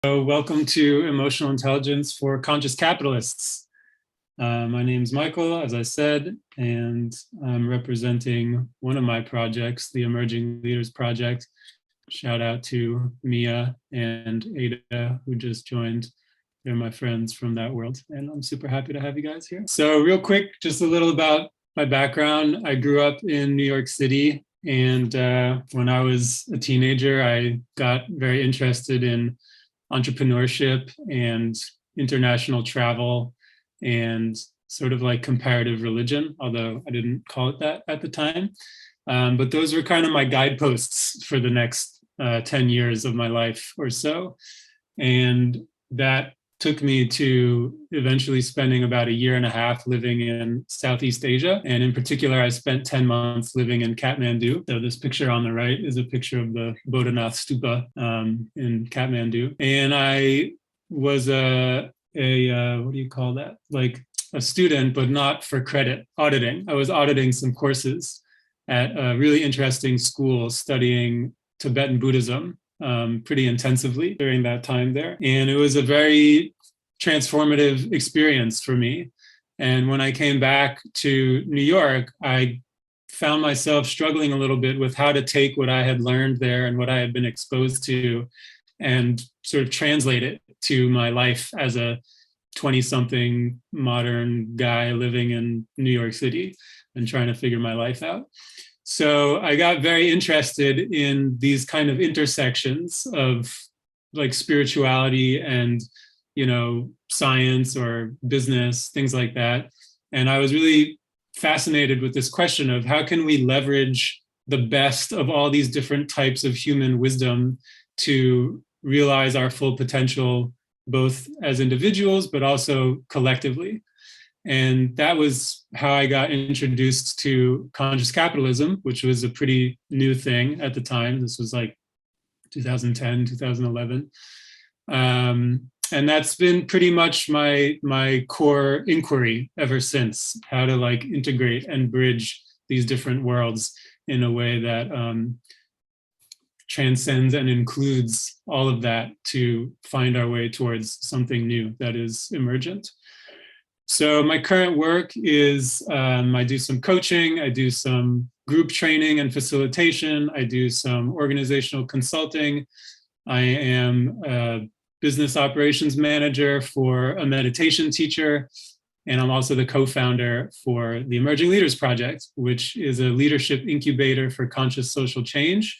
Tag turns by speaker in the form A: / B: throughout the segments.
A: So welcome to Emotional Intelligence for Conscious Capitalists. My name is Michael, as I said, and I'm representing one of my projects, the Emerging Leaders Project. Shout out to Mia and Ada, who just joined. They're my friends from that world, and I'm super happy to have you guys here. So real quick, just a little about my background. I grew up in New York City, and when I was a teenager, I got very interested in entrepreneurship and international travel and sort of like comparative religion, although I didn't call it that at the time. But those were kind of my guideposts for the next 10 years of my life or so. And that took me to eventually spending about a year and a half living in Southeast Asia. And in particular, I spent 10 months living in Kathmandu. So this picture on the right is a picture of the Bodhanath Stupa in Kathmandu. And I was what do you call that? Like a student, but not for credit, auditing. I was auditing some courses at a really interesting school studying Tibetan Buddhism pretty intensively during that time there. And it was a very transformative experience for me. And when I came back to New York, I found myself struggling a little bit with how to take what I had learned there and what I had been exposed to and sort of translate it to my life as a 20-something modern guy living in New York City and trying to figure my life out. So I got very interested in these kind of intersections of like spirituality and, you know, science or business, things like that. And I was really fascinated with this question of how can we leverage the best of all these different types of human wisdom to realize our full potential, both as individuals, but also collectively. And that was how I got introduced to Conscious Capitalism, which was a pretty new thing at the time. This was like 2010, 2011. And that's been pretty much my core inquiry ever since, how to like integrate and bridge these different worlds in a way that transcends and includes all of that to find our way towards something new that is emergent. So my current work is I do some coaching, I do some group training and facilitation, I do some organizational consulting. I am a business operations manager for a meditation teacher, and I'm also the co-founder for the Emerging Leaders Project, which is a leadership incubator for conscious social change.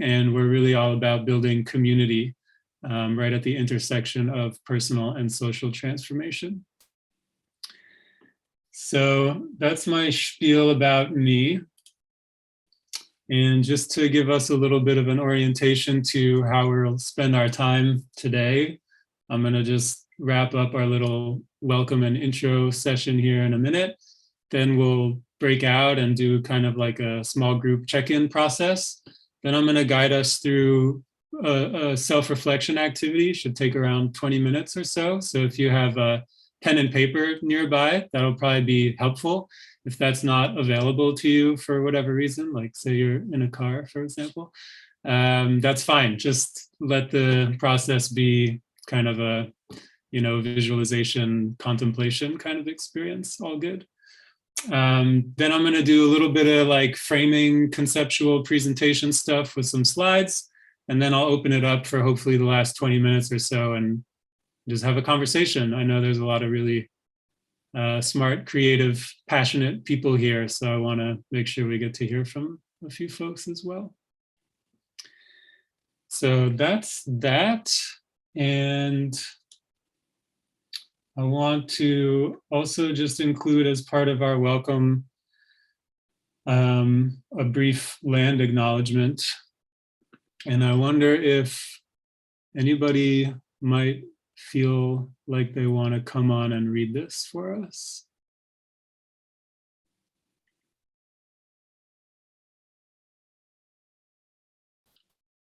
A: And we're really all about building community right at the intersection of personal and social transformation. So that's my spiel about me. And just to give us a little bit of an orientation to how we'll spend our time today, I'm going to just wrap up our little welcome and intro session here in a minute. Then we'll break out and do kind of like a small group check-in process. Then I'm going to guide us through a self-reflection activity. Should take around 20 minutes or so. So if you have a pen and paper nearby, that'll probably be helpful. If that's not available to you for whatever reason, like say you're in a car, for example, that's fine. Just let the process be kind of a, you know, visualization, contemplation kind of experience, all good. Then I'm going to do a little bit of like framing, conceptual presentation stuff with some slides, and then I'll open it up for hopefully the last 20 minutes or so and just have a conversation. I know there's a lot of really smart, creative, passionate people here, so I want to make sure we get to hear from a few folks as well. So that's that. And I want to also just include as part of our welcome a brief land acknowledgement. And I wonder if anybody might feel like they want to come on and read this for us.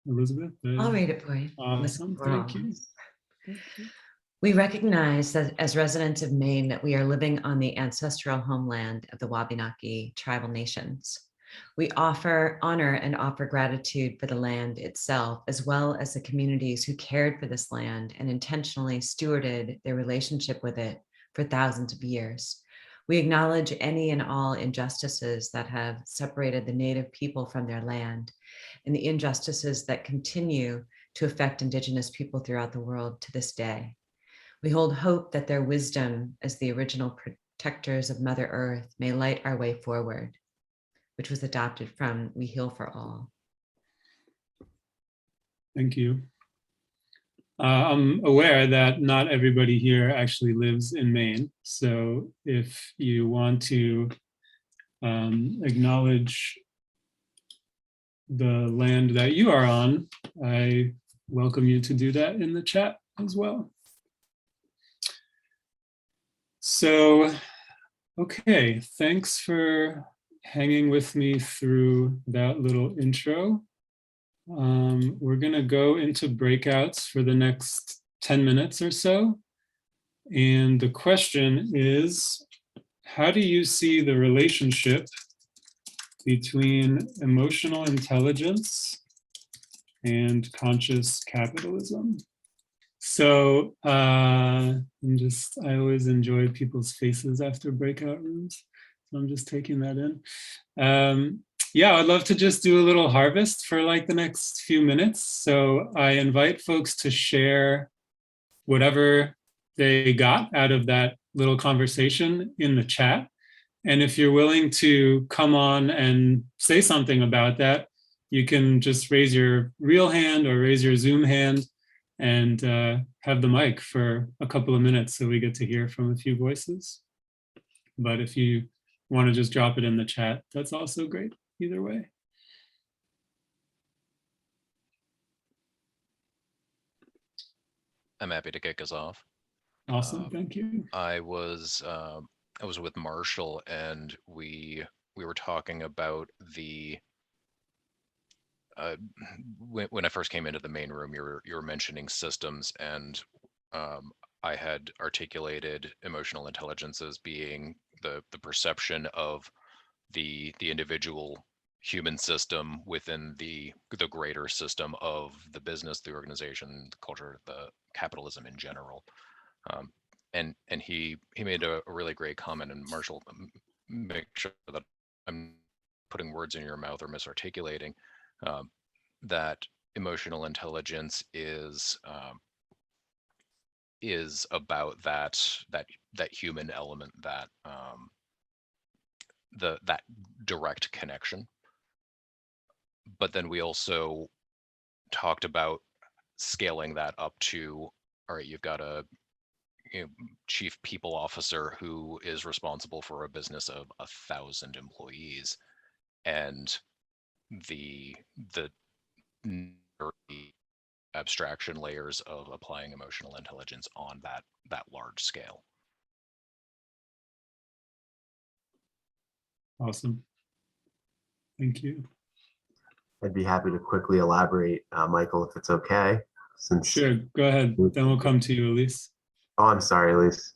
A: Elizabeth?
B: I'll read it for you.
A: Awesome, thank you.
B: We recognize that as residents of Maine that we are living on the ancestral homeland of the Wabanaki tribal nations. We honor and offer gratitude for the land itself, as well as the communities who cared for this land and intentionally stewarded their relationship with it for thousands of years. We acknowledge any and all injustices that have separated the Native people from their land and the injustices that continue to affect Indigenous people throughout the world to this day. We hold hope that their wisdom as the original protectors of Mother Earth may light our way forward, which was adopted from We Heal for All.
A: Thank you. I'm aware that not everybody here actually lives in Maine. So if you want to acknowledge the land that you are on, I welcome you to do that in the chat as well. So, okay, thanks for hanging with me through that little intro. We're gonna go into breakouts for the next 10 minutes or so. And the question is, how do you see the relationship between emotional intelligence and conscious capitalism? So I always enjoy people's faces after breakout rooms. So I'm just taking that in. Yeah, I'd love to just do a little harvest for like the next few minutes. So I invite folks to share whatever they got out of that little conversation in the chat. And if you're willing to come on and say something about that, you can just raise your real hand or raise your Zoom hand and have the mic for a couple of minutes so we get to hear from a few voices. But if you want to just drop it in the chat, that's also great, either way.
C: I'm happy to kick us off.
A: Awesome, thank you.
C: I was with Marshall, and we were talking about the when I first came into the main room, you were mentioning systems, and I had articulated emotional intelligence as being the perception of the individual human system within the greater system of the business, the organization, the culture, the capitalism in general. And he made a really great comment, and Marshall, make sure that I'm putting words in your mouth or misarticulating, that emotional intelligence is about that human element, that that direct connection. But then we also talked about scaling that up to, all right, you've got a chief people officer who is responsible for a business of 1,000 employees, and the abstraction layers of applying emotional intelligence on that large scale.
A: Awesome. Thank you.
D: I'd be happy to quickly elaborate, Michael, if it's okay.
A: Sure, go ahead. Then we'll come to you, Elise.
D: Oh, I'm sorry, Elise.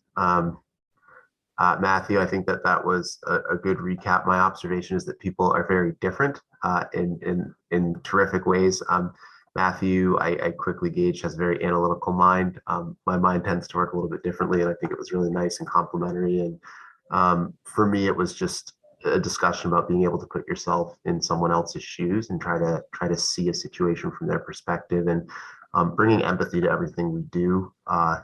D: Matthew, I think that was a good recap. My observation is that people are very different in terrific ways. Matthew, I quickly gauged, has a very analytical mind. My mind tends to work a little bit differently, and I think it was really nice and complimentary. And for me, it was just a discussion about being able to put yourself in someone else's shoes and try to see a situation from their perspective, and bringing empathy to everything we do,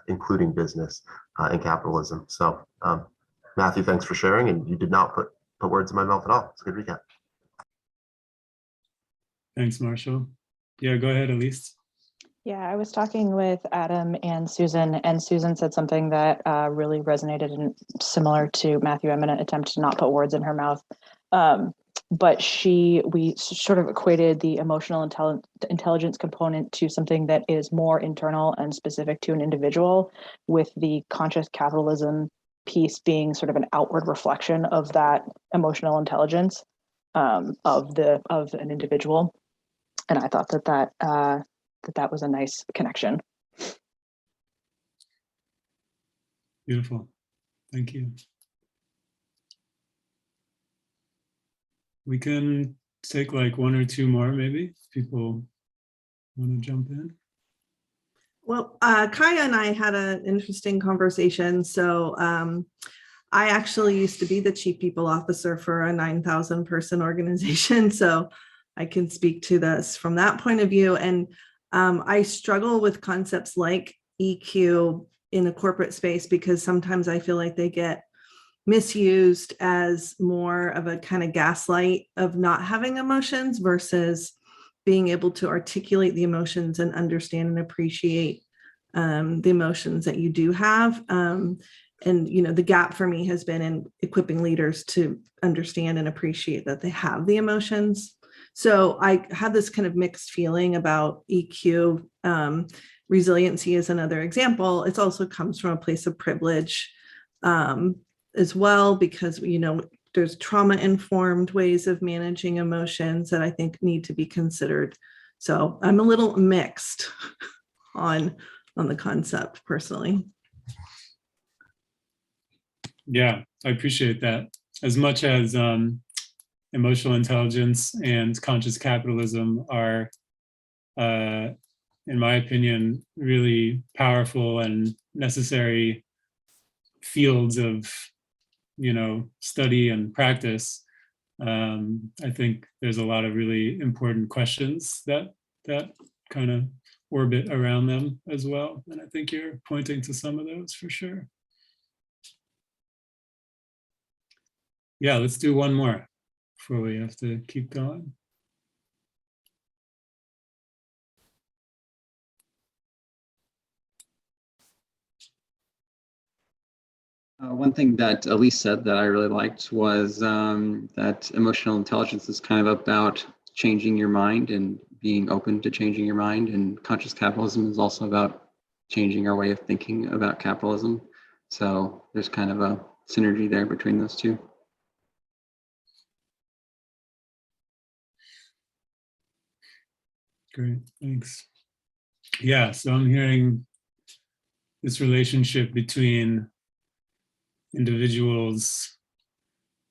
D: including business and capitalism. So, Matthew, thanks for sharing, and you did not put words in my mouth at all. It's a good recap.
A: Thanks, Marshall. Yeah, go ahead, Elise.
E: Yeah, I was talking with Adam and Susan said something that really resonated and similar to Matthew. I'm going to attempt to not put words in her mouth. But we sort of equated the emotional intelligence component to something that is more internal and specific to an individual, with the conscious capitalism piece being sort of an outward reflection of that emotional intelligence of an individual. And I thought that was a nice connection.
A: Beautiful. Thank you. We can take like one or two more, maybe, if people want to jump in.
F: Well, Kaya and I had an interesting conversation. So I actually used to be the chief people officer for a 9,000 person organization. So I can speak to this from that point of view. And I struggle with concepts like EQ in the corporate space because sometimes I feel like they get misused as more of a kind of gaslight of not having emotions versus being able to articulate the emotions and understand and appreciate the emotions that you do have. And, you know, the gap for me has been in equipping leaders to understand and appreciate that they have the emotions. So I had this kind of mixed feeling about EQ. Resiliency is another example. It also comes from a place of privilege as well, because, you know, there's trauma-informed ways of managing emotions that I think need to be considered. So I'm a little mixed on the concept personally.
A: Yeah, I appreciate that. As much as emotional intelligence and conscious capitalism are, in my opinion, really powerful and necessary fields of, you know, study and practice, I think there's a lot of really important questions that kind of orbit around them as well. And I think you're pointing to some of those for sure. Yeah, let's do one more before we have to keep going.
G: One thing that Elise said that I really liked was that emotional intelligence is kind of about changing your mind and being open to changing your mind. And conscious capitalism is also about changing our way of thinking about capitalism. So there's kind of a synergy there between those two.
A: Great, thanks. Yeah, so I'm hearing this relationship between individuals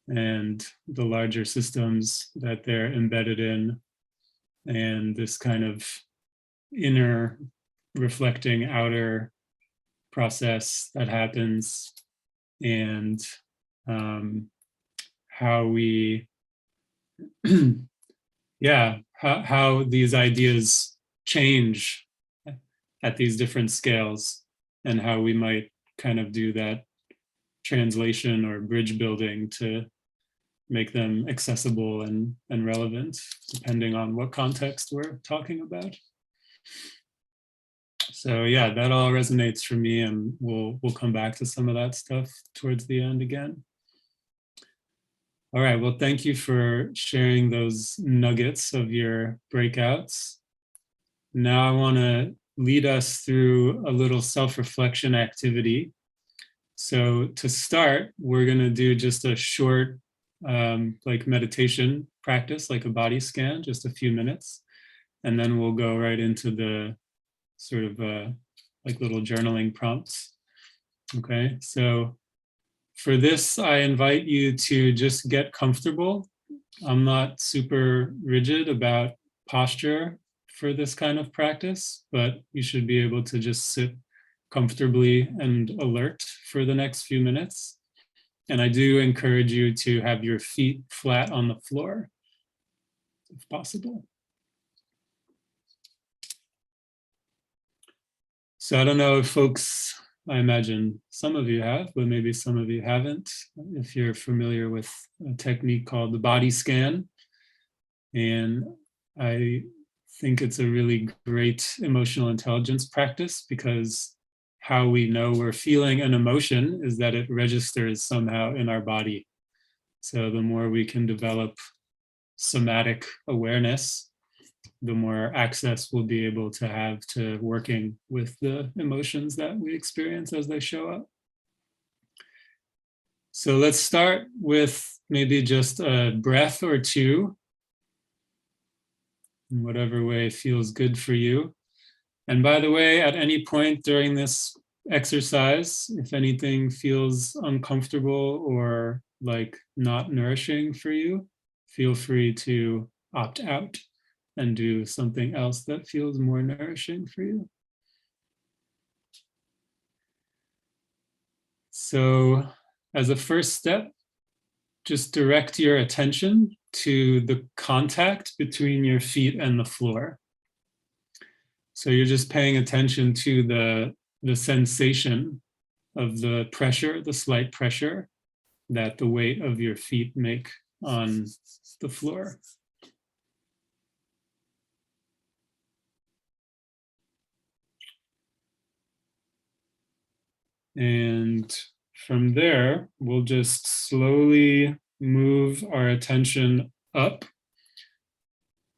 A: and the larger systems that they're embedded in, and this kind of inner reflecting outer process that happens, and how we yeah, how these ideas change at these different scales, and how we might kind of do that translation or bridge building to make them accessible and relevant, depending on what context we're talking about. So yeah, that all resonates for me, and we'll come back to some of that stuff towards the end again. All right, well, thank you for sharing those nuggets of your breakouts. Now I want to lead us through a little self-reflection activity. So to start, we're going to do just a short like meditation practice, like a body scan, just a few minutes. And then we'll go right into the sort of like little journaling prompts. Okay, so for this, I invite you to just get comfortable. I'm not super rigid about posture for this kind of practice, but you should be able to just sit comfortably and alert for the next few minutes. And I do encourage you to have your feet flat on the floor, if possible. So I don't know if folks, I imagine some of you have, but maybe some of you haven't, if you're familiar with a technique called the body scan. And I think it's a really great emotional intelligence practice, because how we know we're feeling an emotion is that it registers somehow in our body. So the more we can develop somatic awareness, the more access we'll be able to have to working with the emotions that we experience as they show up. So let's start with maybe just a breath or two, in whatever way feels good for you. And by the way, at any point during this exercise, if anything feels uncomfortable or like not nourishing for you, feel free to opt out and do something else that feels more nourishing for you. So as a first step, just direct your attention to the contact between your feet and the floor. So you're just paying attention to the sensation of the pressure, the slight pressure that the weight of your feet make on the floor. And from there, we'll just slowly move our attention up,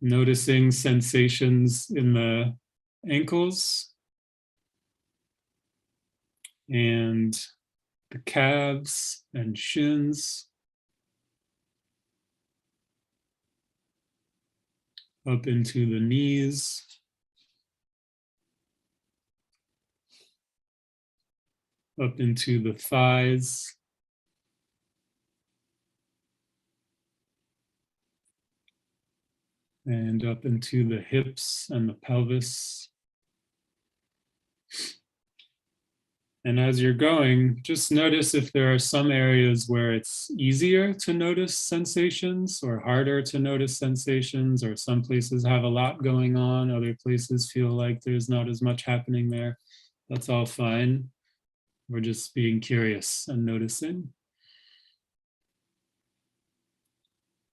A: noticing sensations in the ankles and the calves and shins, up into the knees, up into the thighs, and up into the hips and the pelvis. And as you're going, just notice if there are some areas where it's easier to notice sensations or harder to notice sensations, or some places have a lot going on, other places feel like there's not as much happening there. That's all fine. We're just being curious and noticing.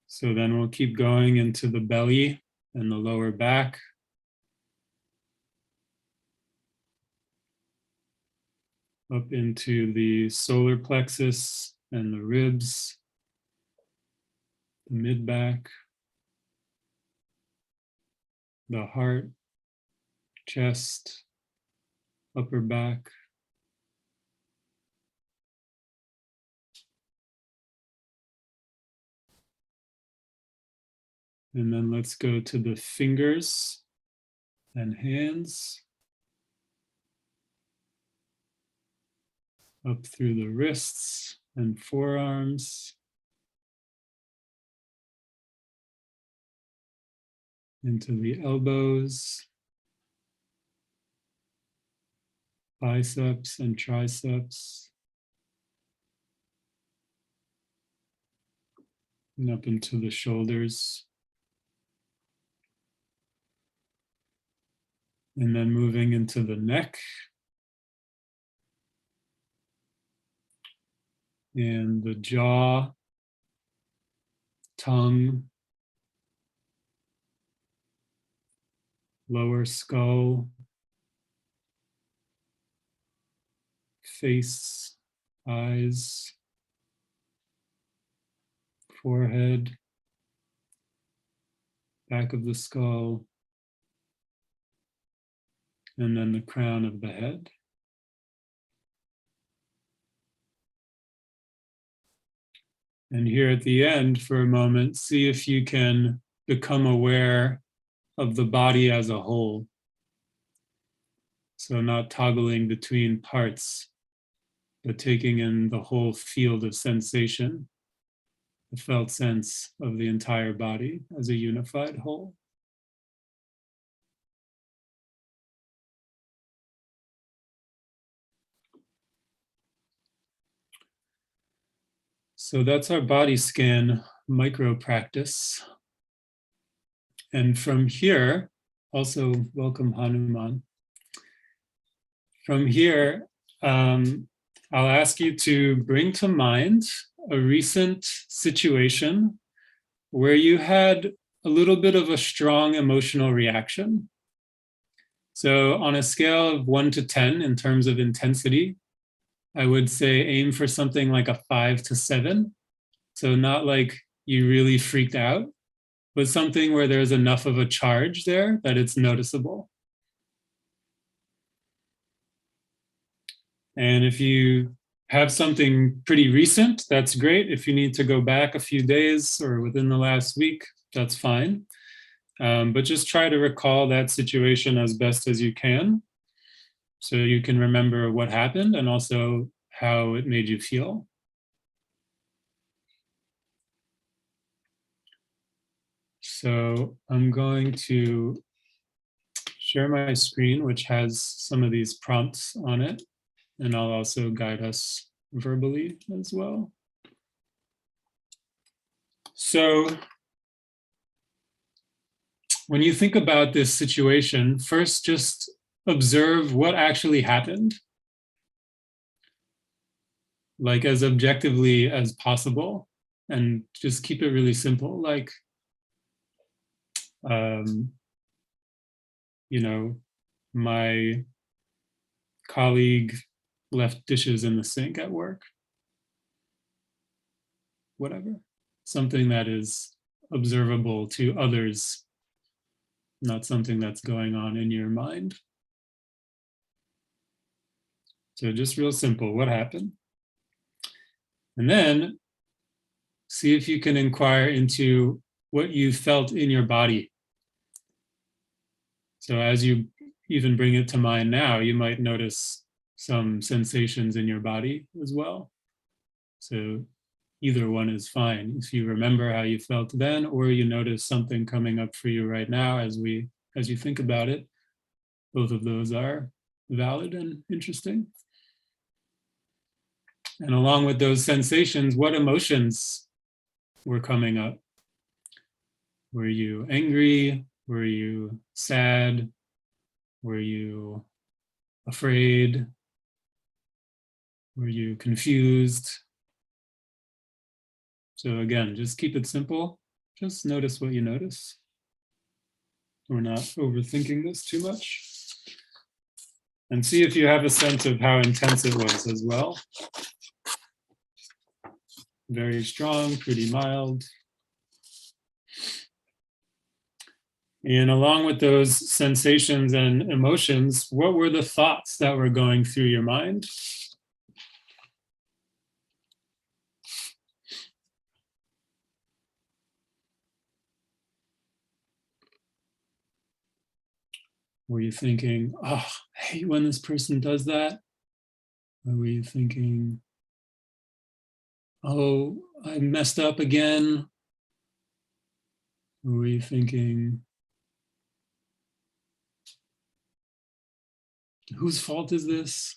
A: So then we'll keep going into the belly and the lower back. Up into the solar plexus and the ribs, the mid-back, the heart, chest, upper back. And then let's go to the fingers and hands, up through the wrists and forearms, into the elbows, biceps and triceps, and up into the shoulders. And then moving into the neck and the jaw, tongue, lower skull, face, eyes, forehead, back of the skull, and then the crown of the head. And here at the end, for a moment, see if you can become aware of the body as a whole. So not toggling between parts, but taking in the whole field of sensation, the felt sense of the entire body as a unified whole. So that's our body scan micro practice. And from here, also welcome Hanuman. From here, I'll ask you to bring to mind a recent situation where you had a little bit of a strong emotional reaction. So on a scale of 1 to 10 in terms of intensity, I would say aim for something like a 5 to 7. So not like you really freaked out, but something where there's enough of a charge there that it's noticeable. And if you have something pretty recent, that's great. If you need to go back a few days or within the last week, that's fine. But just try to recall that situation as best as you can, so you can remember what happened and also how it made you feel. So I'm going to share my screen, which has some of these prompts on it, and I'll also guide us verbally as well. So when you think about this situation, first just observe what actually happened, like as objectively as possible, and just keep it really simple. Like, you know, my colleague left dishes in the sink at work, whatever. Something that is observable to others, not something that's going on in your mind. So just real simple, what happened? And then see if you can inquire into what you felt in your body. So as you even bring it to mind now, you might notice some sensations in your body as well. So either one is fine. If you remember how you felt then, or you notice something coming up for you right now as you think about it, both of those are valid and interesting. And along with those sensations, what emotions were coming up? Were you angry? Were you sad? Were you afraid? Were you confused? So again, just keep it simple. Just notice what you notice. We're not overthinking this too much. And see if you have a sense of how intense it was as well. Very strong, pretty mild. And along with those sensations and emotions, what were the thoughts that were going through your mind? Were you thinking, oh, I hate when this person does that? Or were you thinking, oh, I messed up again? Or were you thinking, whose fault is this?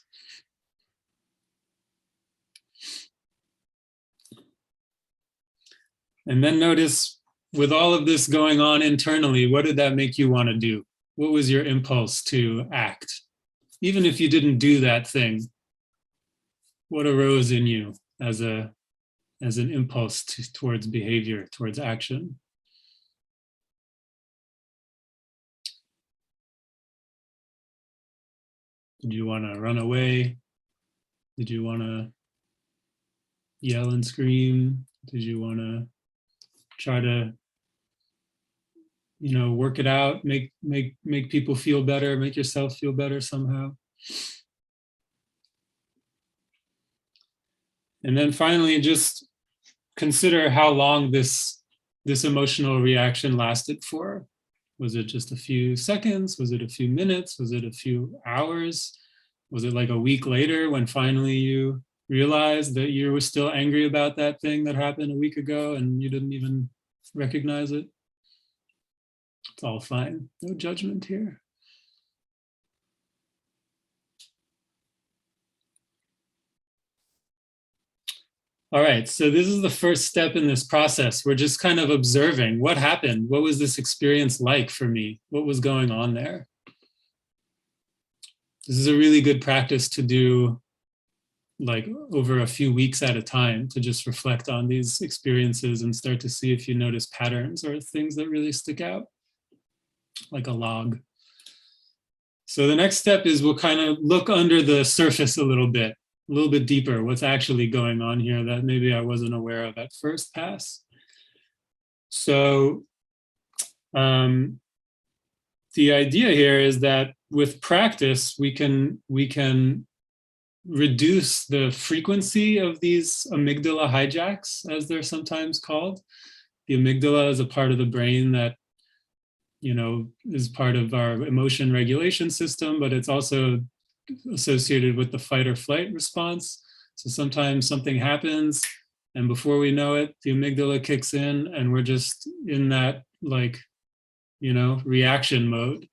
A: And then notice, with all of this going on internally, what did that make you want to do? What was your impulse to act? Even if you didn't do that thing, what arose in you as an impulse towards behavior, towards action? Did you want to run away? Did you want to yell and scream? Did you want to try to, work it out, make people feel better, make yourself feel better somehow? And then finally, just consider how long this emotional reaction lasted for. Was it just a few seconds? Was it a few minutes? Was it a few hours? Was it like a week later when finally you realized that you were still angry about that thing that happened a week ago and you didn't even recognize it? It's all fine. No judgment here. All right, so this is the first step in this process. We're just kind of observing what happened. What was this experience like for me? What was going on there? This is a really good practice to do like over a few weeks at a time, to just reflect on these experiences and start to see if you notice patterns or things that really stick out, like a log. So the next step is we'll kind of look under the surface a little bit deeper, what's actually going on here that maybe I wasn't aware of at first pass. So the idea here is that with practice, we can reduce the frequency of these amygdala hijacks, as they're sometimes called. The amygdala is a part of the brain that is part of our emotion regulation system, but it's also associated with the fight or flight response. So sometimes something happens, And before we know it, the amygdala kicks in and we're just in that, like, reaction mode.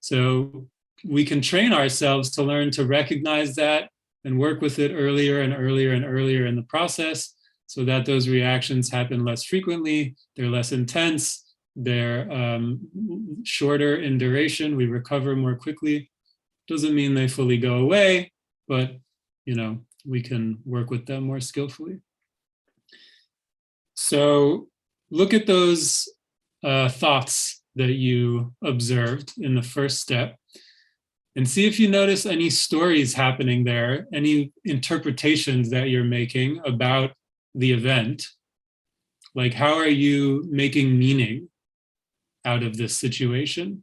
A: So we can train ourselves to learn to recognize that and work with it earlier and earlier and earlier in the process, so that those reactions happen less frequently, they're less intense, they're shorter in duration, we recover more quickly. Doesn't mean they fully go away, but we can work with them more skillfully. So look at those thoughts that you observed in the first step and see if you notice any stories happening there, any interpretations that you're making about the event. Like, how are you making meaning out of this situation?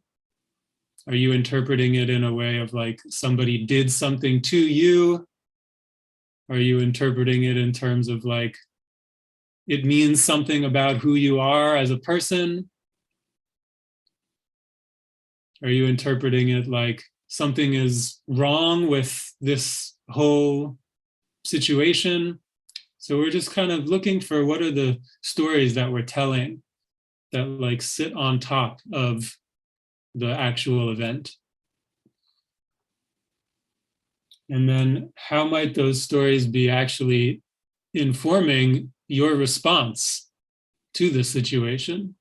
A: Are you interpreting it in a way of like somebody did something to you? Are you interpreting it in terms of like it means something about who you are as a person? Are you interpreting it like something is wrong with this whole situation? So we're just kind of looking for what are the stories that we're telling that like sit on top of the actual event. And then how might those stories be actually informing your response to the situation?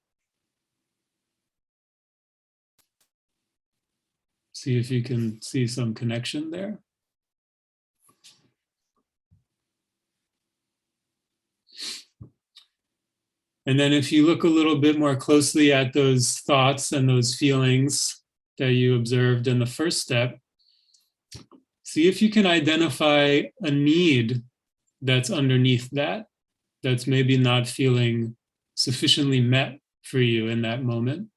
A: See if you can see some connection there. And then if you look a little bit more closely at those thoughts and those feelings that you observed in the first step, see if you can identify a need that's underneath that, that's maybe not feeling sufficiently met for you in that moment.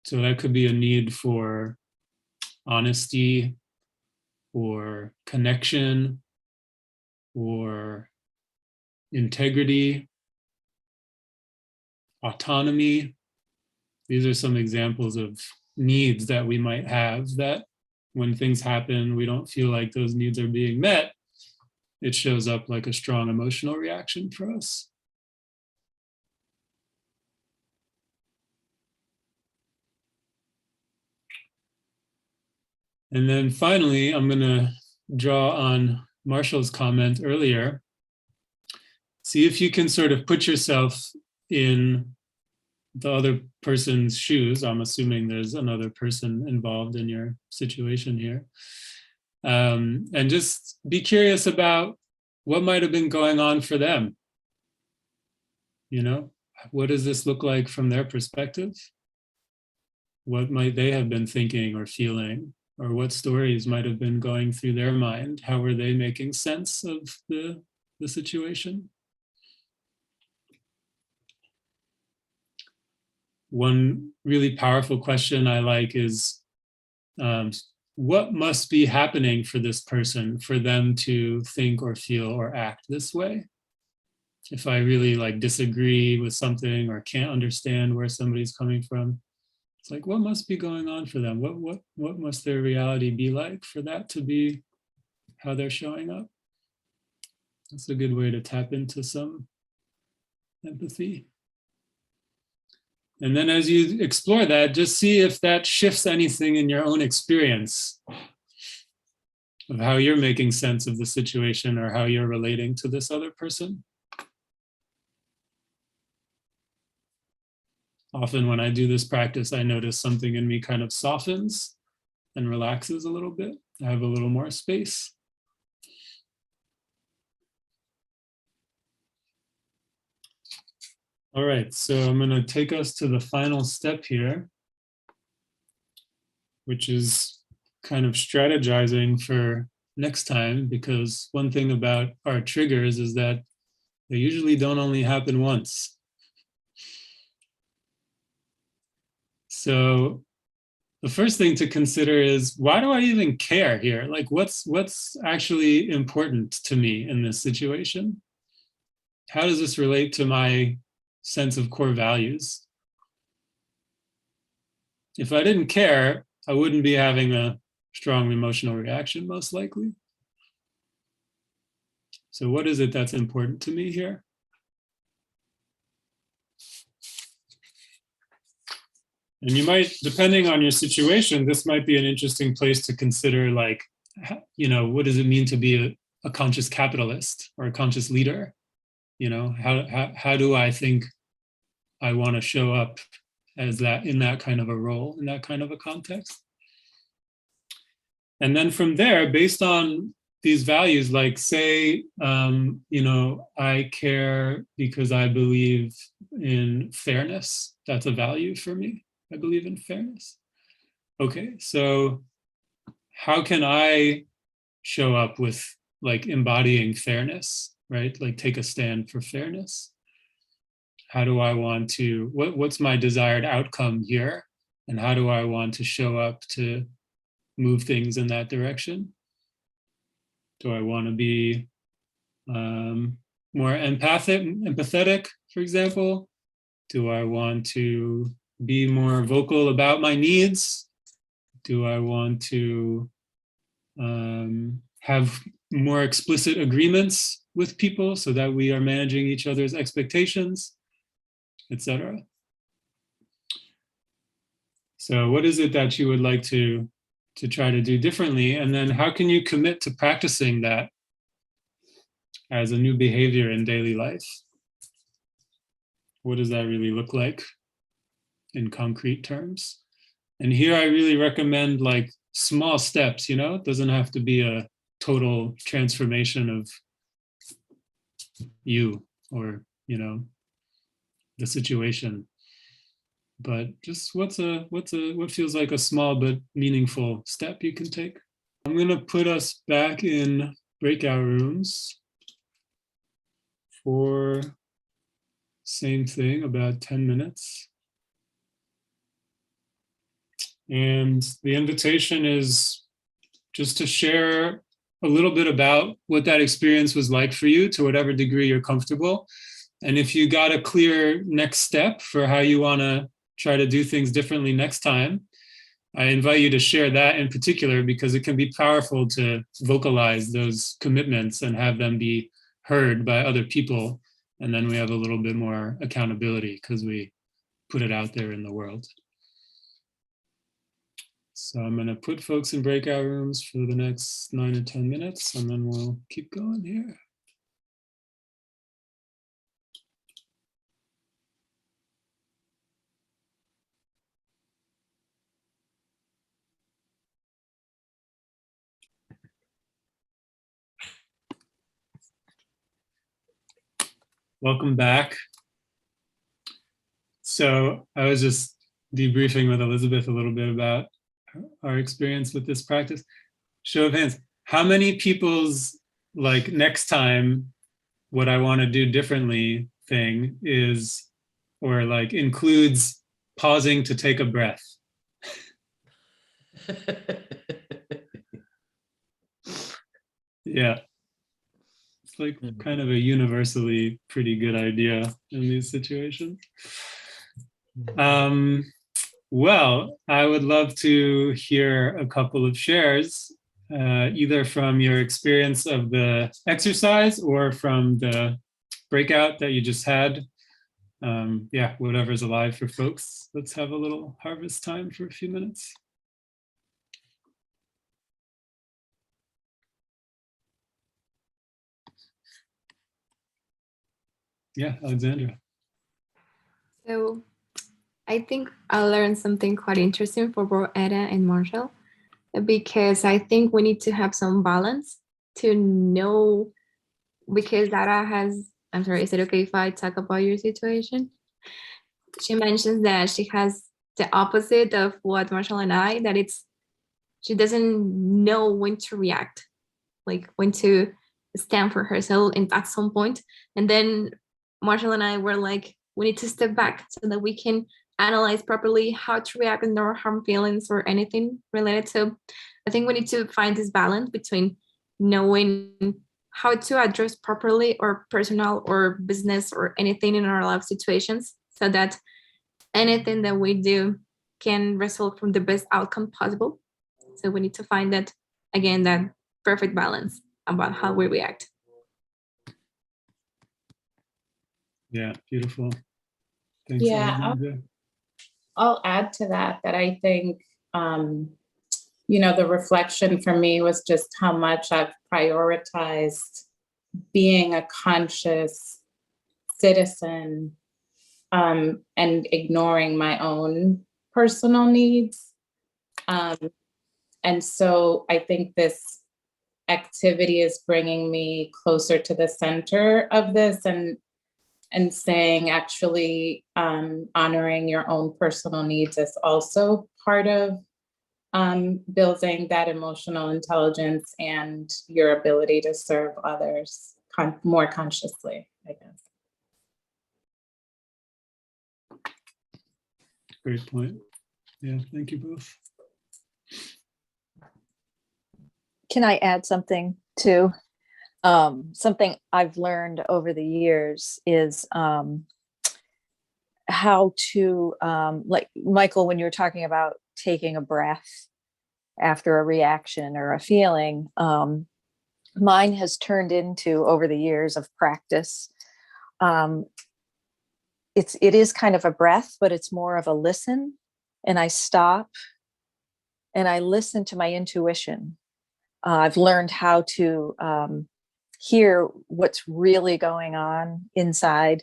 A: So that could be a need for honesty or connection or integrity, autonomy. These are some examples of needs that we might have that when things happen, we don't feel like those needs are being met. It shows up like a strong emotional reaction for us. And then finally, I'm going to draw on Marshall's comment earlier. See if you can sort of put yourself in the other person's shoes. I'm assuming there's another person involved in your situation here. And just be curious about what might have been going on for them. What does this look like from their perspective? What might they have been thinking or feeling? Or what stories might have been going through their mind? How were they making sense of the situation? One really powerful question I like is, what must be happening for this person for them to think or feel or act this way? If I really like disagree with something or can't understand where somebody's coming from, it's like, what must be going on for them? What must their reality be like for that to be how they're showing up? That's a good way to tap into some empathy. And then as you explore that, just see if that shifts anything in your own experience of how you're making sense of the situation or how you're relating to this other person. Often when I do this practice, I notice something in me kind of softens and relaxes a little bit. I have a little more space. All right, so I'm going to take us to the final step here, which is kind of strategizing for next time, because one thing about our triggers is that they usually don't only happen once. So the first thing to consider is, why do I even care here? Like, what's actually important to me in this situation? How does this relate to my sense of core values? If I didn't care, I wouldn't be having a strong emotional reaction, most likely. So what is it that's important to me here? And you might, depending on your situation, this might be an interesting place to consider, like, you know, what does it mean to be a conscious capitalist or a conscious leader? You know, how do I think I want to show up as that, in that kind of a role, in that kind of a context? And then from there, based on these values, like say, you know, I care because I believe in fairness. That's a value for me. I believe in fairness. Okay, so how can I show up with like embodying fairness, right? Like take a stand for fairness. How do I want to, what's my desired outcome here? And how do I want to show up to move things in that direction? Do I want to be more empathetic, for example? Do I want to be more vocal about my needs? Do I want to have more explicit agreements with people so that we are managing each other's expectations, etc.? So what is it that you would like to try to do differently? And then how can you commit to practicing that as a new behavior in daily life? What does that really look like in concrete terms? And here I really recommend like small steps, you know, it doesn't have to be a total transformation of you or, you know, the situation. But just what feels like a small but meaningful step you can take. I'm going to put us back in breakout rooms for same thing, about 10 minutes. And the invitation is just to share a little bit about what that experience was like for you, to whatever degree you're comfortable. And if you got a clear next step for how you want to try to do things differently next time, I invite you to share that in particular, because it can be powerful to vocalize those commitments and have them be heard by other people. And then we have a little bit more accountability because we put it out there in the world. So I'm going to put folks in breakout rooms for the next 9 or 10 minutes, and then we'll keep going here. Welcome back. So I was just debriefing with Elizabeth a little bit about our experience with this practice. Show of hands. How many people's like next time what I want to do differently thing is, or like includes pausing to take a breath? Yeah. It's like kind of a universally pretty good idea in these situations. Well, I would love to hear a couple of shares, either from your experience of the exercise or from the breakout that you just had. Yeah, whatever's alive for folks. Let's have a little harvest time for a few minutes. Yeah, Alexandra.
H: So I think I learned something quite interesting for both Etta and Marshall, because I think we need to have some balance to know, because Etta has, I'm sorry, is it okay if I talk about your situation? She mentions that she has the opposite of what Marshall and I, that she doesn't know when to react, like when to stand for herself at some point. And then Marshall and I were like, we need to step back so that we can analyze properly how to react with no harm feelings or anything related. So I think we need to find this balance between knowing how to address properly or personal or business or anything in our life situations, so that anything that we do can result from the best outcome possible. So we need to find that, again, that perfect balance about how we react.
A: Yeah, beautiful. Thanks,
I: Yeah,
A: Alexandra.
I: I'll add to that I think, the reflection for me was just how much I've prioritized being a conscious citizen, and ignoring my own personal needs. And so I think this activity is bringing me closer to the center of this, and saying actually, honoring your own personal needs is also part of building that emotional intelligence and your ability to serve others more consciously, I guess.
A: Great point. Yeah, thank you both.
J: Can I add something too? Something I've learned over the years is how to, like Michael, when you were talking about taking a breath after a reaction or a feeling, mine has turned into, over the years of practice, it is kind of a breath, but it's more of a listen, and I stop and I listen to my intuition. I've learned how to hear what's really going on inside,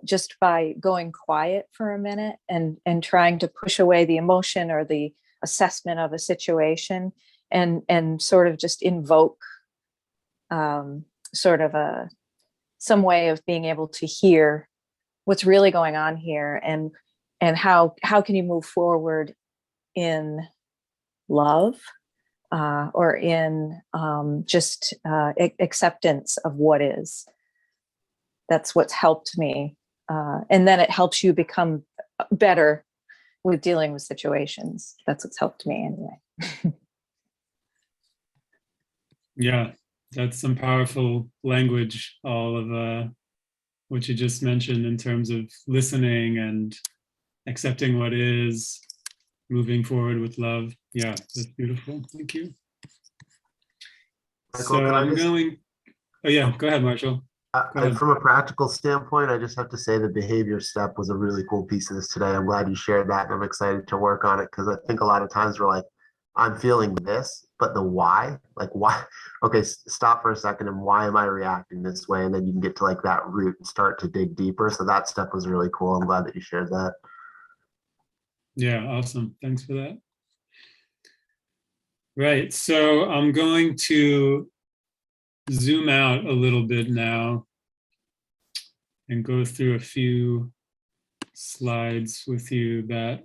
J: just by going quiet for a minute and trying to push away the emotion or the assessment of a situation, and sort of just invoke sort of some way of being able to hear what's really going on here, and how can you move forward in love, or in just acceptance of what is. That's what's helped me. And then it helps you become better with dealing with situations. That's what's helped me anyway.
A: Yeah, that's some powerful language, all of what you just mentioned in terms of listening and accepting what is, moving forward with love. Yeah, that's beautiful. Thank you.
D: Michael,
A: So
D: can I
A: I'm
D: just-
A: going, oh yeah, go ahead, Marshall. Go ahead.
D: From a practical standpoint, I just have to say the behavior step was a really cool piece of this today. I'm glad you shared that, and I'm excited to work on it, because I think a lot of times we're like, I'm feeling this, but the why, like why, okay, stop for a second, and why am I reacting this way? And then you can get to like that root and start to dig deeper. So that step was really cool. I'm glad that you shared that.
A: Yeah, awesome. Thanks for that. Right, so I'm going to zoom out a little bit now and go through a few slides with you that,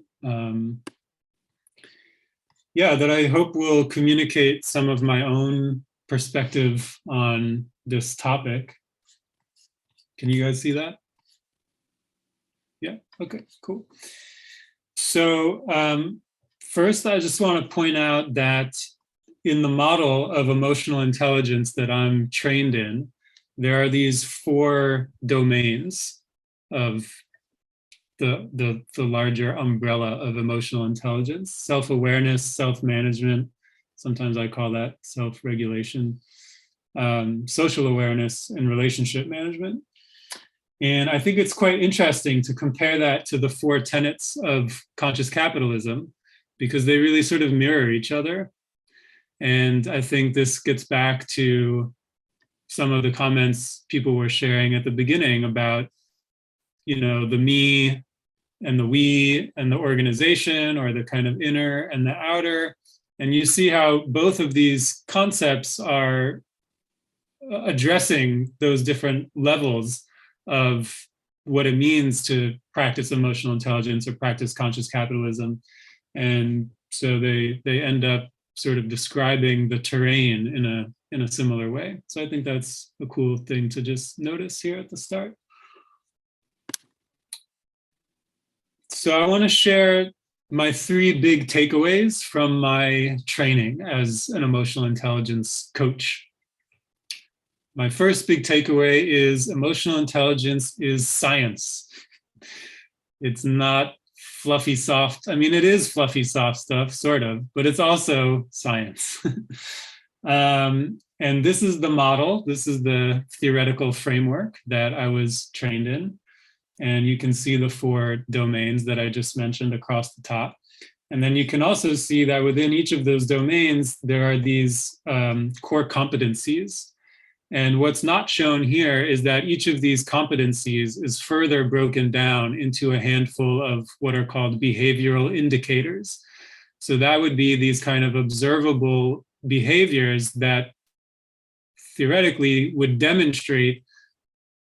A: that I hope will communicate some of my own perspective on this topic. Can you guys see that? Yeah, okay, cool. So first, I just want to point out that in the model of emotional intelligence that I'm trained in, there are these 4 domains of the larger umbrella of emotional intelligence: self-awareness, self-management, sometimes I call that self-regulation, social awareness, and relationship management. And I think it's quite interesting to compare that to the 4 tenets of conscious capitalism, because they really sort of mirror each other. And I think this gets back to some of the comments people were sharing at the beginning about, the me and the we and the organization, or the kind of inner and the outer. And you see how both of these concepts are addressing those different levels of what it means to practice emotional intelligence or practice conscious capitalism. And so they end up sort of describing the terrain in a similar way. So I think that's a cool thing to just notice here at the start. So I want to share my 3 big takeaways from my training as an emotional intelligence coach. My first big takeaway is emotional intelligence is science. It's not fluffy soft. I mean, it is fluffy soft stuff, sort of, but it's also science. And this is the model. This is the theoretical framework that I was trained in. And you can see the 4 domains that I just mentioned across the top. And then you can also see that within each of those domains, there are these core competencies. And what's not shown here is that each of these competencies is further broken down into a handful of what are called behavioral indicators. So that would be these kind of observable behaviors that theoretically would demonstrate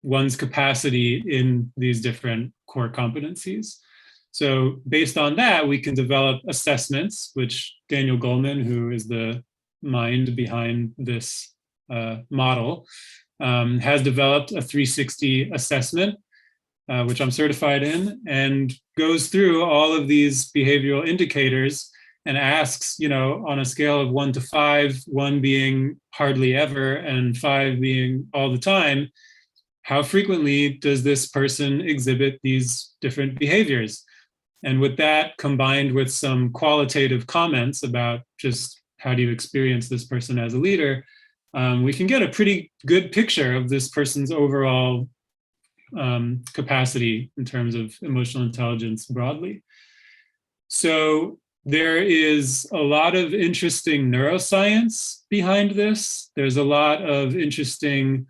A: one's capacity in these different core competencies. So based on that, we can develop assessments, which Daniel Goleman, who is the mind behind this model, has developed a 360 assessment, which I'm certified in, and goes through all of these behavioral indicators and asks, you know, on a scale of 1 to 5, 1 being hardly ever and 5 being all the time, how frequently does this person exhibit these different behaviors? And with that, combined with some qualitative comments about just how do you experience this person as a leader, we can get a pretty good picture of this person's overall capacity in terms of emotional intelligence broadly. So there is a lot of interesting neuroscience behind this. There's a lot of interesting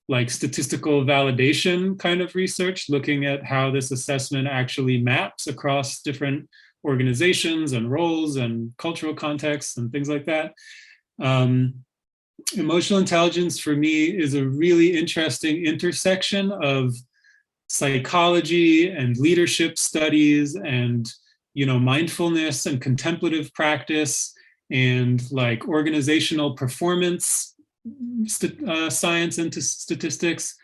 A: like statistical validation kind of research looking at how this assessment actually maps across different organizations and roles and cultural contexts and things like that. Emotional intelligence for me is a really interesting intersection of psychology and leadership studies and, you know, mindfulness and contemplative practice and like organizational performance science into statistics.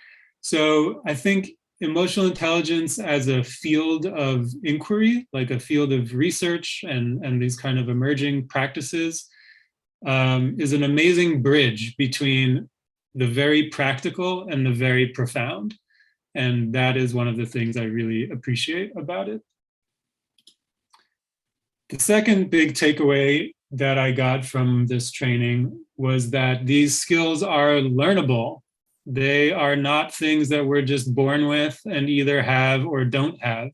A: So I think emotional intelligence as a field of inquiry, like a field of research and these kind of emerging practices, is an amazing bridge between the very practical and the very profound. And that is one of the things I really appreciate about it. The second big takeaway that I got from this training was that these skills are learnable. They are not things that we're just born with and either have or don't have.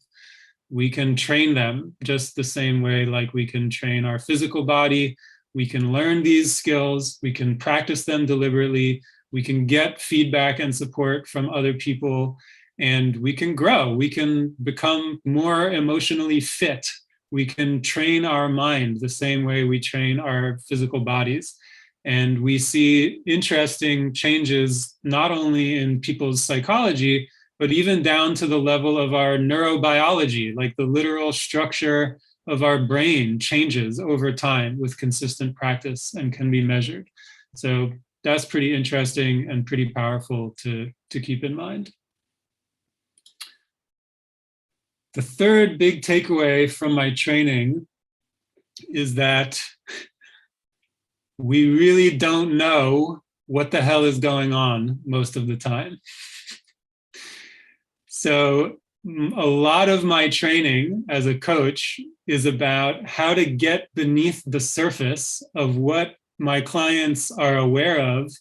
A: We can train them just the same way like we can train our physical body. We can learn these skills. We can practice them deliberately. We can get feedback and support from other people, and we can grow. We can become more emotionally fit. We can train our mind the same way we train our physical bodies. And we see interesting changes, not only in people's psychology, but even down to the level of our neurobiology, like the literal structure of our brain changes over time with consistent practice and can be measured. So that's pretty interesting and pretty powerful to keep in mind. The third big takeaway from my training is that we really don't know what the hell is going on most of the time. So a lot of my training as a coach is about how to get beneath the surface of what my clients are aware of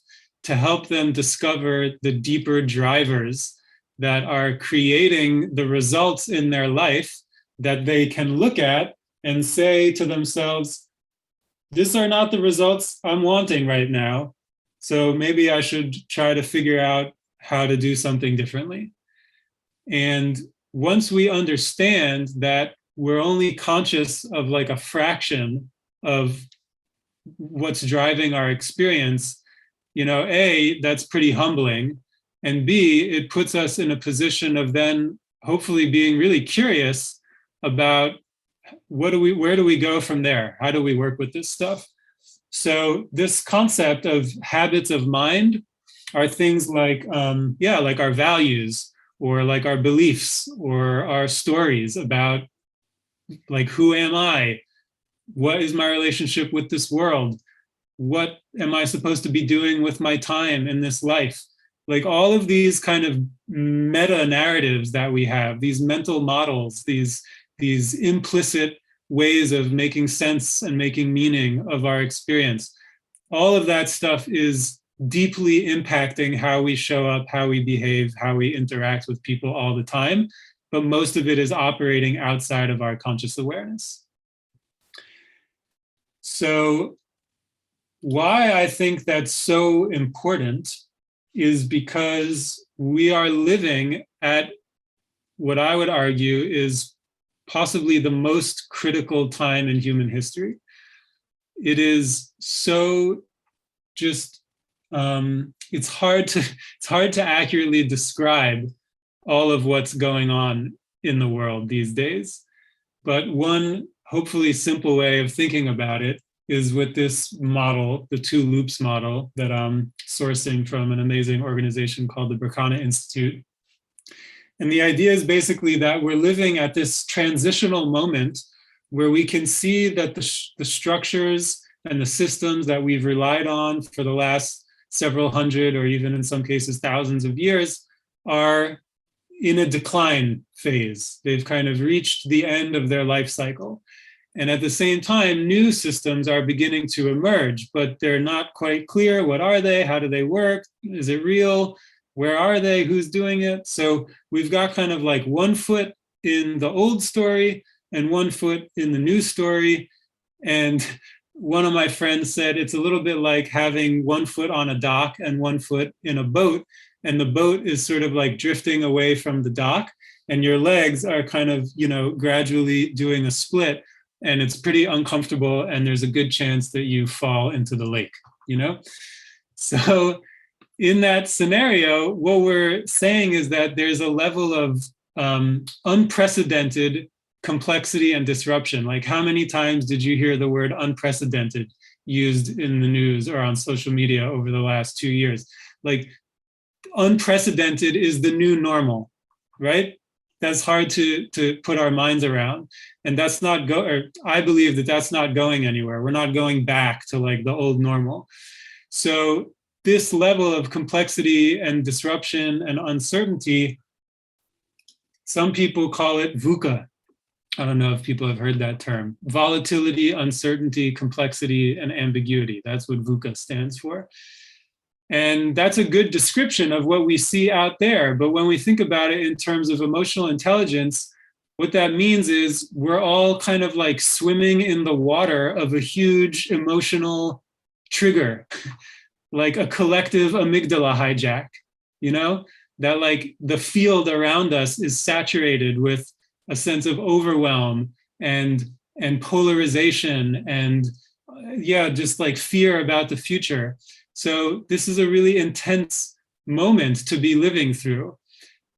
A: to help them discover the deeper drivers that are creating the results in their life that they can look at and say to themselves, these are not the results I'm wanting right now. So maybe I should try to figure out how to do something differently. And once we understand that we're only conscious of like a fraction of what's driving our experience, you know, A, that's pretty humbling. And B, it puts us in a position of then hopefully being really curious about where do we go from there? How do we work with this stuff? So this concept of habits of mind are things like, like our values or like our beliefs or our stories about like, who am I? What is my relationship with this world? What am I supposed to be doing with my time in this life? Like all of these kind of meta narratives that we have, these mental models, these implicit ways of making sense and making meaning of our experience. All of that stuff is deeply impacting how we show up, how we behave, how we interact with people all the time, but most of it is operating outside of our conscious awareness. So why I think that's so important is because we are living at what I would argue is possibly the most critical time in human history. It is so just, it's hard to accurately describe all of what's going on in the world these days. But one hopefully simple way of thinking about it is with this model, the two loops model that I'm sourcing from an amazing organization called the Berkana Institute. And the idea is basically that we're living at this transitional moment where we can see that the structures and the systems that we've relied on for the last several hundred, or even in some cases thousands of years, are in a decline phase. They've kind of reached the end of their life cycle. And at the same time, new systems are beginning to emerge, but they're not quite clear. What are they? How do they work? Is it real? Where are they? Who's doing it? So we've got kind of like one foot in the old story and one foot in the new story. And one of my friends said it's a little bit like having one foot on a dock and one foot in a boat. And the boat is sort of like drifting away from the dock, and your legs are kind of, gradually doing a split, and it's pretty uncomfortable, and there's a good chance that you fall into the lake, So in that scenario, what we're saying is that there's a level of unprecedented complexity and disruption. Like, how many times did you hear the word unprecedented used in the news or on social media over the last 2 years? Like, unprecedented is the new normal, right? That's hard to put our minds around. And that's not I believe that that's not going anywhere. We're not going back to like the old normal. So this level of complexity and disruption and uncertainty, some people call it VUCA. I don't know if people have heard that term. Volatility, uncertainty, complexity, and ambiguity. That's what VUCA stands for. And that's a good description of what we see out there. But when we think about it in terms of emotional intelligence, what that means is we're all kind of like swimming in the water of a huge emotional trigger, like a collective amygdala hijack, that like the field around us is saturated with a sense of overwhelm and polarization and just like fear about the future. So this is a really intense moment to be living through.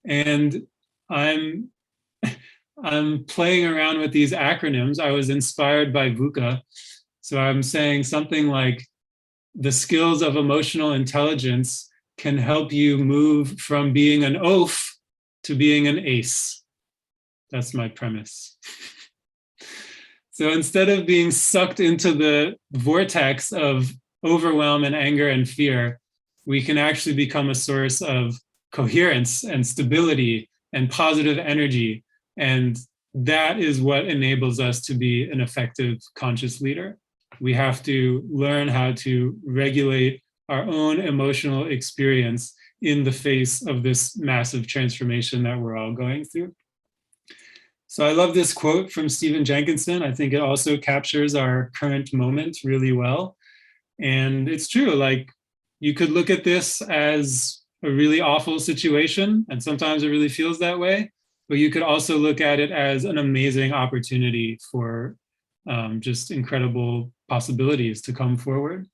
A: And I'm playing around with these acronyms. I was inspired by VUCA. So I'm saying something like, the skills of emotional intelligence can help you move from being an oaf to being an ace. That's my premise. So instead of being sucked into the vortex of overwhelm and anger and fear, we can actually become a source of coherence and stability and positive energy. And that is what enables us to be an effective conscious leader. We have to learn how to regulate our own emotional experience in the face of this massive transformation that we're all going through. So I love this quote from Stephen Jenkinson. I think it also captures our current moment really well. And it's true, like, you could look at this as a really awful situation, and sometimes it really feels that way, but you could also look at it as an amazing opportunity for just incredible possibilities to come forward.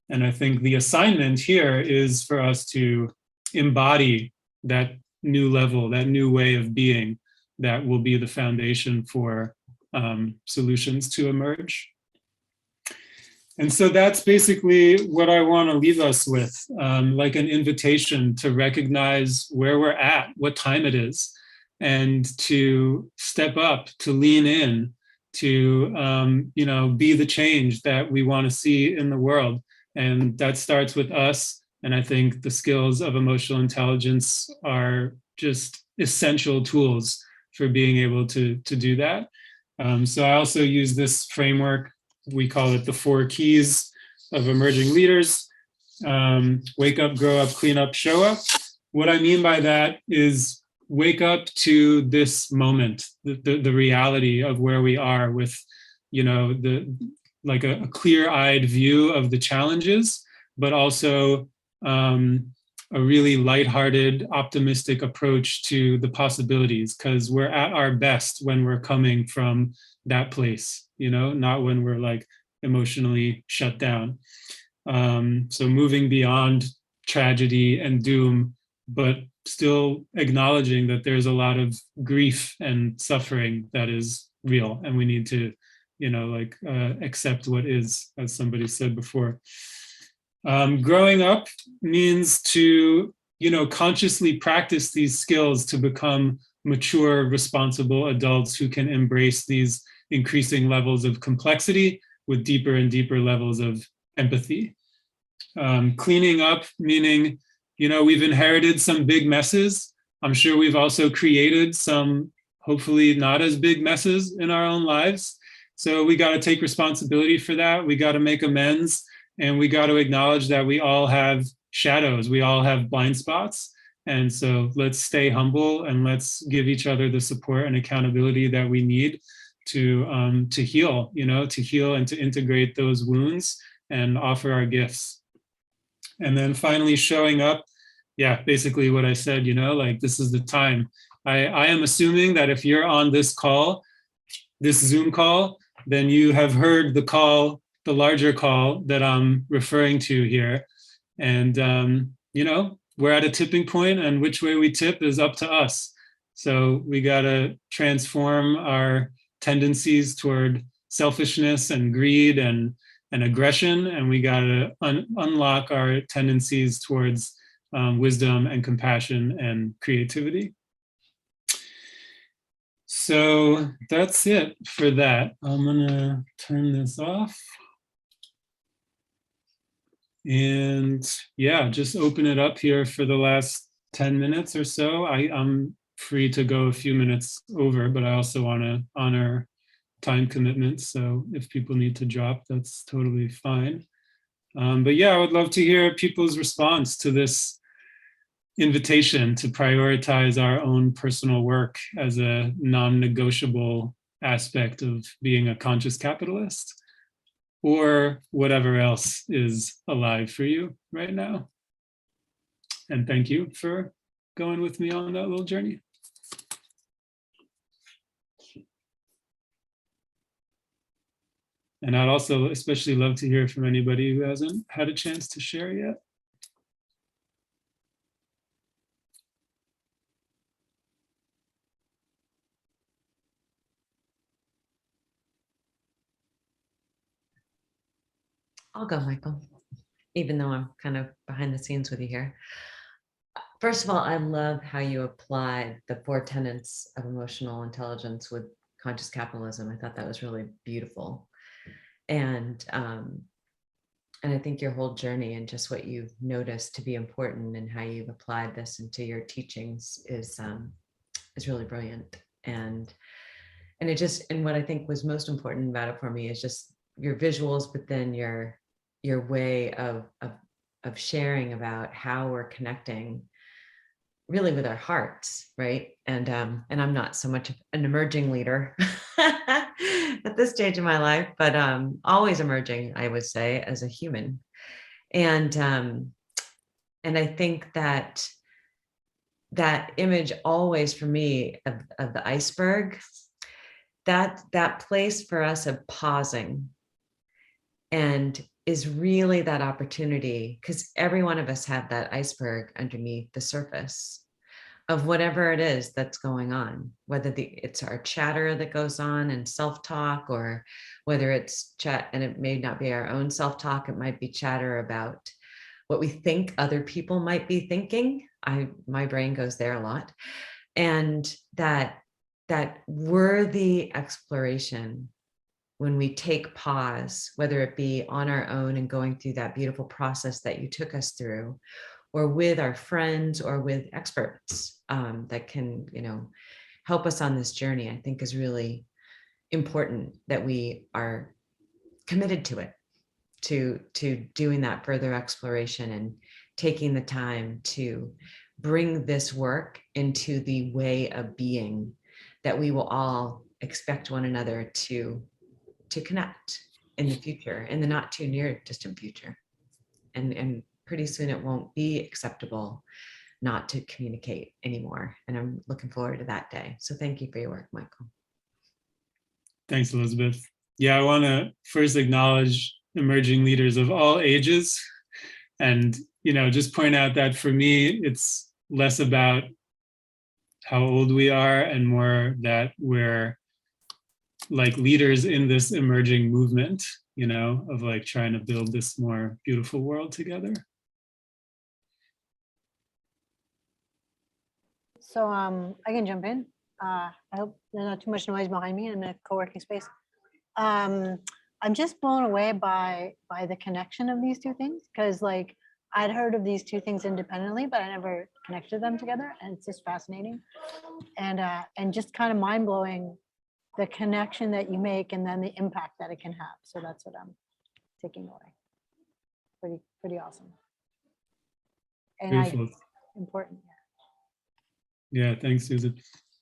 A: And I think the assignment here is for us to embody that new level, that new way of being that will be the foundation for solutions to emerge. And so that's basically what I want to leave us with, like an invitation to recognize where we're at, what time it is, and to step up, to lean in, to be the change that we want to see in the world. And that starts with us. And I think the skills of emotional intelligence are just essential tools for being able to do that. So I also use this framework. We call it the 4 keys of emerging leaders. wake up, grow up, clean up, show up. What I mean by that is wake up to this moment, the reality of where we are with, like a clear-eyed view of the challenges, but also a really lighthearted, optimistic approach to the possibilities, because we're at our best when we're coming from that place, not when we're like emotionally shut down. So moving beyond tragedy and doom, but still acknowledging that there's a lot of grief and suffering that is real, and we need to, accept what is, as somebody said before. Growing up means to, consciously practice these skills to become mature, responsible adults who can embrace these increasing levels of complexity with deeper and deeper levels of empathy. Cleaning up, meaning, we've inherited some big messes. I'm sure we've also created some, hopefully not as big messes in our own lives. So we got to take responsibility for that. We got to make amends, and we got to acknowledge that we all have shadows. We all have blind spots. And so let's stay humble, and let's give each other the support and accountability that we need to heal, to heal and to integrate those wounds and offer our gifts. And then finally showing up. Yeah, basically what I said, like this is the time. I am assuming that if you're on this call, this Zoom call, then you have heard the call, the larger call that I'm referring to here. And, we're at a tipping point, and which way we tip is up to us. So we got to transform our tendencies toward selfishness and greed and aggression, and we got to unlock our tendencies towards wisdom and compassion and creativity. So that's it for that. I'm gonna turn this off. And yeah, just open it up here for the last 10 minutes or so. I'm free to go a few minutes over, but I also want to honor time commitments. So if people need to drop, that's totally fine. But yeah, I would love to hear people's response to this invitation to prioritize our own personal work as a non-negotiable aspect of being a conscious capitalist, or whatever else is alive for you right now. And thank you for going with me on that little journey. And I'd also especially love to hear from anybody who hasn't had a chance to share yet.
B: I'll go, Michael, even though I'm kind of behind the scenes with you here. First of all, I love how you applied the 4 tenets of emotional intelligence with conscious capitalism. I thought that was really beautiful. And I think your whole journey and just what you've noticed to be important and how you've applied this into your teachings is really brilliant. And what I think was most important about it for me is just your visuals, but then your way of sharing about how we're connecting really with our hearts, right? And I'm not so much an emerging leader at this stage in my life, but always emerging, I would say, as a human. And I think that image always for me of the iceberg, that place for us of pausing, and is really that opportunity, because every one of us have that iceberg underneath the surface of whatever it is that's going on, whether it's our chatter that goes on and self-talk, or whether it's chat, and it may not be our own self-talk, it might be chatter about what we think other people might be thinking. My brain goes there a lot. And that worthy exploration, when we take pause, whether it be on our own and going through that beautiful process that you took us through, or with our friends or with experts that can, help us on this journey, I think is really important, that we are committed to it. to doing that further exploration and taking the time to bring this work into the way of being that we will all expect one another to connect in the future, in the not too near distant future. And pretty soon it won't be acceptable not to communicate anymore. And I'm looking forward to that day. So thank you for your work, Michael.
A: Thanks, Elizabeth. Yeah, I want to first acknowledge emerging leaders of all ages, and just point out that for me, it's less about how old we are and more that we're like leaders in this emerging movement, of like trying to build this more beautiful world together.
K: So I can jump in. I hope there's not too much noise behind me in a co-working space. I'm just blown away by the connection of these two things, because like I'd heard of these two things independently, but I never connected them together, and it's just fascinating and just kind of mind-blowing, the connection that you make and then the impact that it can have. So that's what I'm taking away. Pretty awesome. And
A: Beautiful.
K: Important.
A: Yeah, thanks, Susan.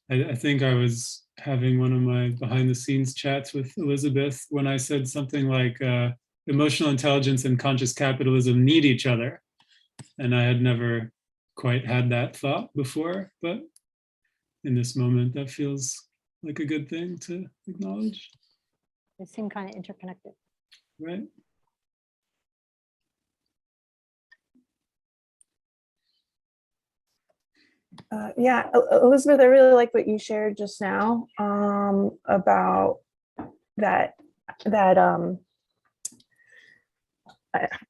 A: I think I was having one of my behind the scenes chats with Elizabeth when I said something like emotional intelligence and conscious capitalism need each other. And I had never quite had that thought before, but in this moment, that feels like a good thing to acknowledge.
K: They seem kind of interconnected.
A: Right.
L: Yeah, Elizabeth, I really like what you shared just now about that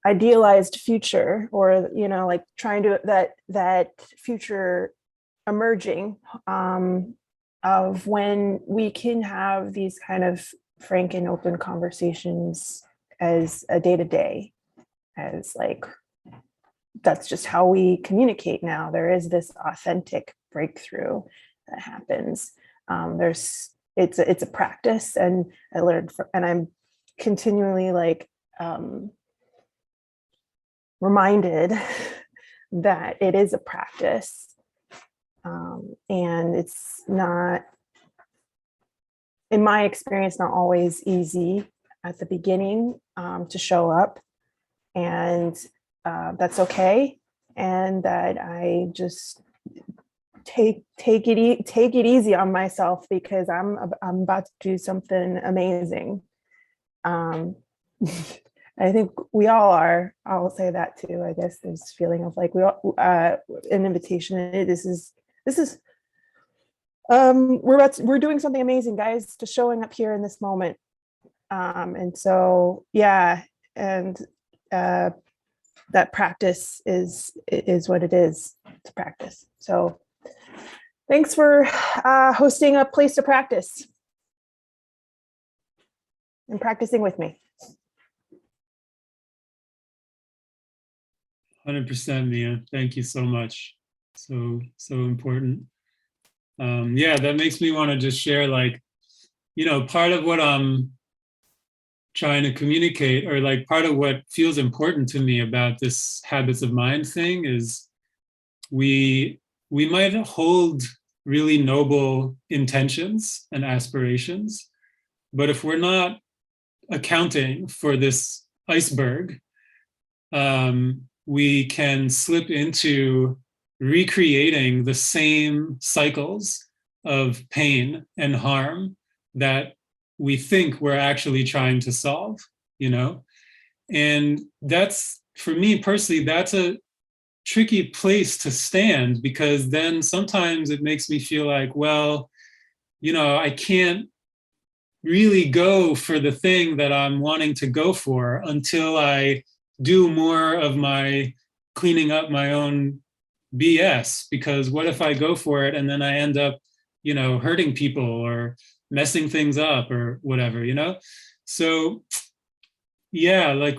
L: idealized future, or like trying to that future emerging of when we can have these kind of frank and open conversations as a day-to-day, as like that's just how we communicate now. There is this authentic breakthrough that happens. It's a practice, and I learned and I'm continually like reminded that it is a practice, and it's not, in my experience, not always easy at the beginning to show up, and that's okay, and that I just take it easy on myself, because I'm about to do something amazing. I think we all are. I'll say that too. I guess there's feeling of like we all an invitation. We're doing something amazing, guys, to showing up here in this moment. And so yeah, and that practice is what it is, to practice. So thanks for hosting a place to practice and practicing with me.
A: 100%, Mia. Thank you so much. So important. Yeah, that makes me want to just share, like, part of what I'm trying to communicate, or like part of what feels important to me about this habits of mind thing, is we might hold really noble intentions and aspirations, but if we're not accounting for this iceberg, we can slip into recreating the same cycles of pain and harm that we think we're actually trying to solve, And that's, for me personally, that's a tricky place to stand, because then sometimes it makes me feel like, well, I can't really go for the thing that I'm wanting to go for until I do more of my cleaning up my own BS, because what if I go for it and then I end up, hurting people or messing things up or whatever, So yeah, like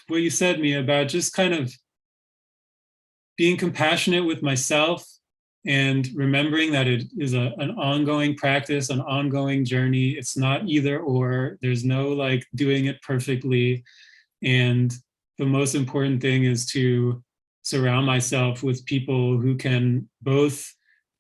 A: what you said, Mia, about just kind of being compassionate with myself and remembering that it is an ongoing practice, an ongoing journey. It's not either or. There's no like doing it perfectly. And the most important thing is to surround myself with people who can both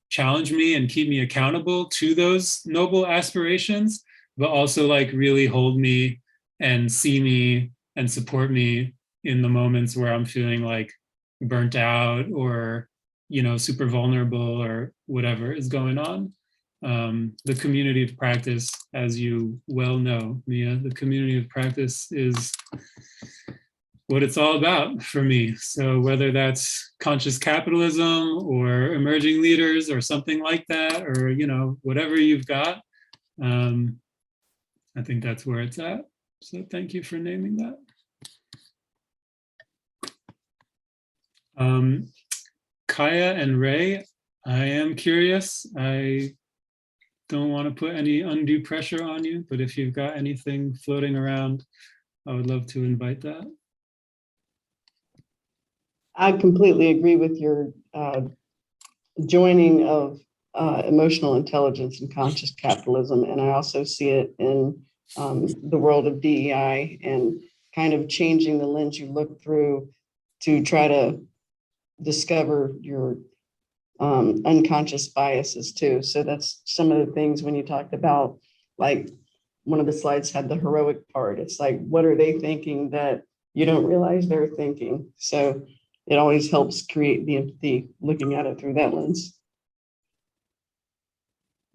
A: challenge me and keep me accountable to those noble aspirations, but also like really hold me and see me and support me in the moments where I'm feeling like burnt out or, you know, super vulnerable or whatever is going on. The community of practice, as you well know, Mia, the community of practice is what it's all about for me. So whether that's conscious capitalism or emerging leaders or something like that, or, you know, whatever you've got, I think that's where it's at. So thank you for naming that. Kaya and Ray, I am curious. I don't want to put any undue pressure on you, but if you've got anything floating around, I would love to invite that.
M: I completely agree with your joining of emotional intelligence and conscious capitalism. And I also see it in the world of DEI and kind of changing the lens you look through to try to discover your unconscious biases too. So that's some of the things when you talked about, like one of the slides had the heroic part. It's like, what are they thinking that you don't realize they're thinking? So it always helps create the empathy looking at it through that lens.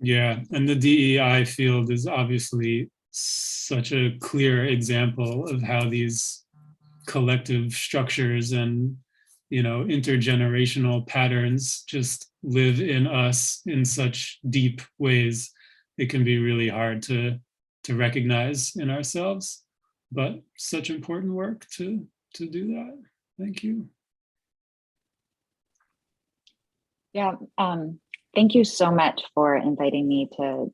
A: Yeah, and the DEI field is obviously such a clear example of how these collective structures and, you know, intergenerational patterns just live in us in such deep ways. It can be really hard to recognize in ourselves, but such important work to do that. Thank you.
N: Yeah, thank you so much for inviting me to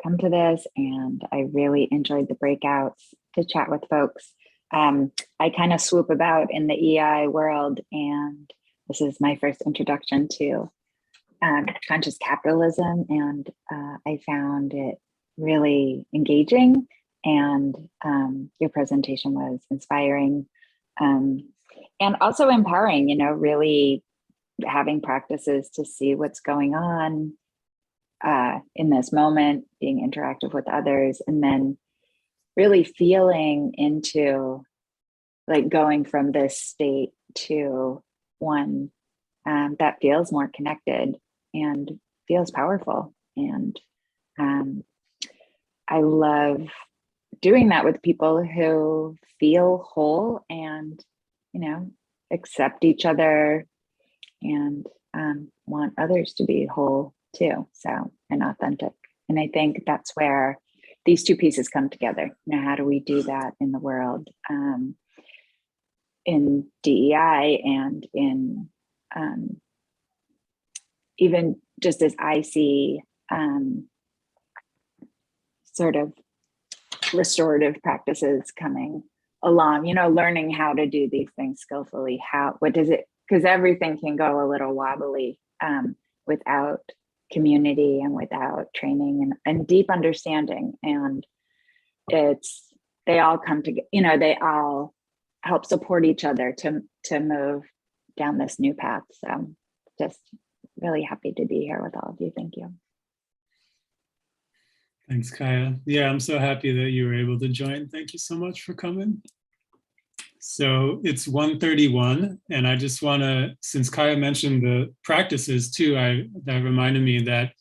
N: come to this, and I really enjoyed the breakouts to chat with folks. I kind of swoop about in the EI world, and this is my first introduction to conscious capitalism, and I found it really engaging, and your presentation was inspiring and also empowering, you know, really having practices to see what's going on in this moment, being interactive with others, and then really feeling into like going from this state to one that feels more connected and feels powerful. And I love doing that with people who feel whole and, you know, accept each other and want others to be whole too, so, and authentic. And I think that's where these two pieces come together. Now, how do we do that in the world, in DEI and in even just as I see sort of restorative practices coming along, you know, learning how to do these things skillfully, what does it, because everything can go a little wobbly without community and without training and deep understanding. And they all come together, you know, they all help support each other to move down this new path. So just really happy to be here with all of you. Thank you.
A: Thanks, Kaya. Yeah, I'm so happy that you were able to join. Thank you so much for coming. So it's 1:31, and I just want to, since Kaya mentioned the practices too, that reminded me that,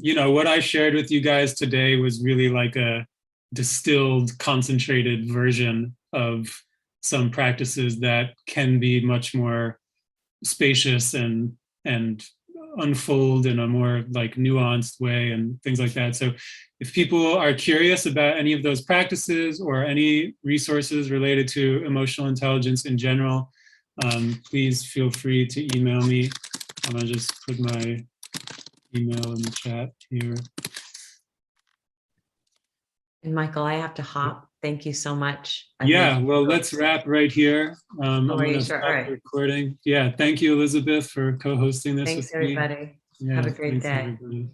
A: you know, what I shared with you guys today was really like a distilled, concentrated version of some practices that can be much more spacious and unfold in a more like nuanced way and things like that. So if people are curious about any of those practices or any resources related to emotional intelligence in general, please feel free to email me. I'm gonna just put my email in the chat here.
B: And Michael, I have to hop. Thank you so much.
A: Yeah, well, let's wrap right here. I'm gonna stop recording. Yeah, thank you, Elizabeth, for co-hosting this
B: Thanks,
A: with me.
B: everybody.
A: Yeah,
B: Have a great
A: thanks,
B: day.
A: everybody.